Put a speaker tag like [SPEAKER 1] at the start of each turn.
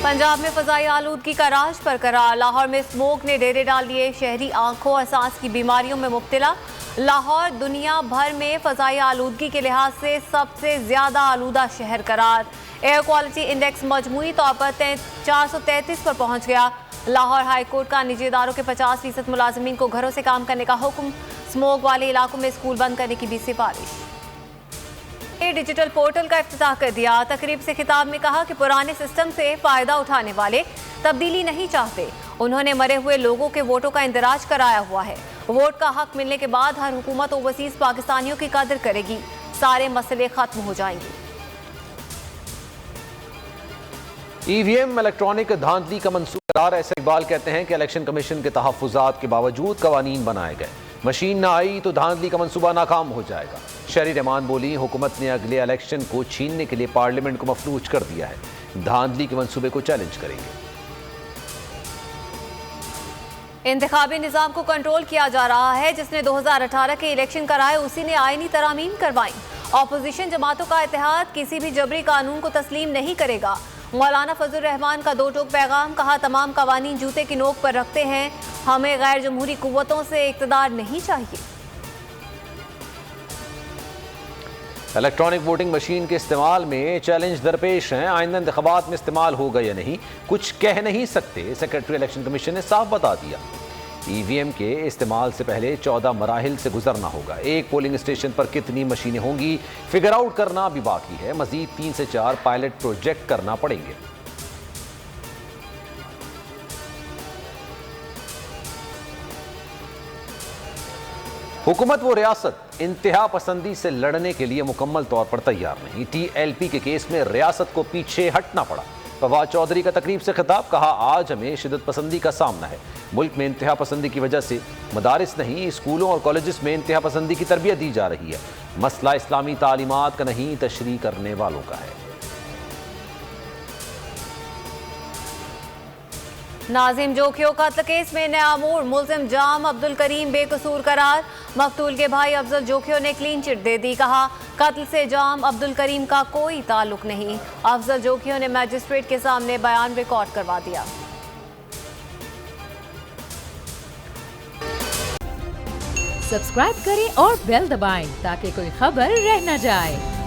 [SPEAKER 1] पंजाब में फजाई आलूदगी का राज बरकरार। लाहौर में स्मोक ने डेरे डाल दिए, शहरी आंखों और सांस की बीमारियों में मुब्तला। लाहौर दुनिया भर में फजाई आलूदगी के लिहाज से सबसे ज्यादा आलूदा शहर करार। एयर क्वालिटी इंडेक्स मजमूई तौर पर 433 पर पहुंच गया। लाहौर हाईकोर्ट का निजी इदारों के 50% मुलाजमीन को घरों से काम करने का हुक्म। स्मोक वाले इलाकों में स्कूल बंद करने की भी सिफारिश। डिजिटल पोर्टल का इफ्तिताह कर दिया। तकरीब से खिताब में कहा कि पुराने सिस्टम से फायदा उठाने वाले तब्दीली नहीं चाहते। उन्होंने मरे हुए लोगों के वोटों का इंदराज कराया हुआ है। वोट का हक मिलने के बाद हर हुकूमत ओवरसीज पाकिस्तानियों की कदर करेगी, सारे मसले खत्म हो जाएंगे।
[SPEAKER 2] ईवीएम इलेक्ट्रॉनिक धांधली का मंसूबा। ऐसे इकबाल कहते हैं कि इलेक्शन कमीशन के तहफ्फुजात के बावजूद कवानीन बनाए गए, मशीन ना आई तो धांधली का मंसूबा नाकाम हो जाएगा। शहरी रहमान बोली, हुकूमत ने अगले इलेक्शन को छीनने के लिए पार्लियामेंट को मफलूज कर दिया है, धांधली के मंसूबे को चैलेंज करेंगे।
[SPEAKER 1] इंतखाबी निजाम को कंट्रोल किया जा रहा है। जिसने 2018 के इलेक्शन कराए उसी ने आईनी तरामीम करवाई। ऑपोजिशन जमातों का इत्तेहाद किसी भी जबरी कानून को तस्लीम नहीं करेगा। मौलाना फजल रहमान का दो टोक पैगाम। कहा, तमाम कवानीन जूते की नोक पर रखते हैं, हमें गैर जमहूरी कुव्वतों से इक़्तिदार नहीं चाहिए।
[SPEAKER 2] इलेक्ट्रॉनिक वोटिंग मशीन के इस्तेमाल में चैलेंज दरपेश हैं। आइंदा इंतखाबात में इस्तेमाल होगा या नहीं कुछ कह नहीं सकते, सेक्रेटरी इलेक्शन कमीशन ने साफ बता दिया। ईवीएम के इस्तेमाल से पहले 14 मराहिल से गुजरना होगा। एक पोलिंग स्टेशन पर कितनी मशीनें होंगी फिगर आउट करना भी बाकी है। मजीद 3 से 4 पायलट प्रोजेक्ट करना पड़ेंगे। हुकूमत व रियासत इंतहा पसंदी से लड़ने के लिए मुकम्मल तौर पर तैयार नहीं। TLP के केस में रियासत को पीछे हटना पड़ा। फवाद चौधरी का तकरीब से खिताब। कहा, आज हमें शिद्दत पसंदी का सामना है। मुल्क में इंतहा पसंदी की वजह से मदारिस नहीं स्कूलों और कॉलेजेस में इंतहा पसंदी की तरबियत दी जा रही है। मसला इस्लामी तालीमात का नहीं, तशरीह करने वालों का है।
[SPEAKER 1] नाजिम जोखियों कत्ल केस में नया मोड़। मुलजिम जाम अब्दुल करीम बेकसूर करार। मकतूल के भाई अफजल जोखियों ने क्लीन चिट दे दी। कहा, कत्ल से जाम अब्दुल करीम का कोई ताल्लुक नहीं। अफजल जोखियों ने मैजिस्ट्रेट के सामने बयान रिकॉर्ड करवा दिया।
[SPEAKER 3] सब्सक्राइब करें और बेल दबाएं ताकि कोई खबर रह न जाए।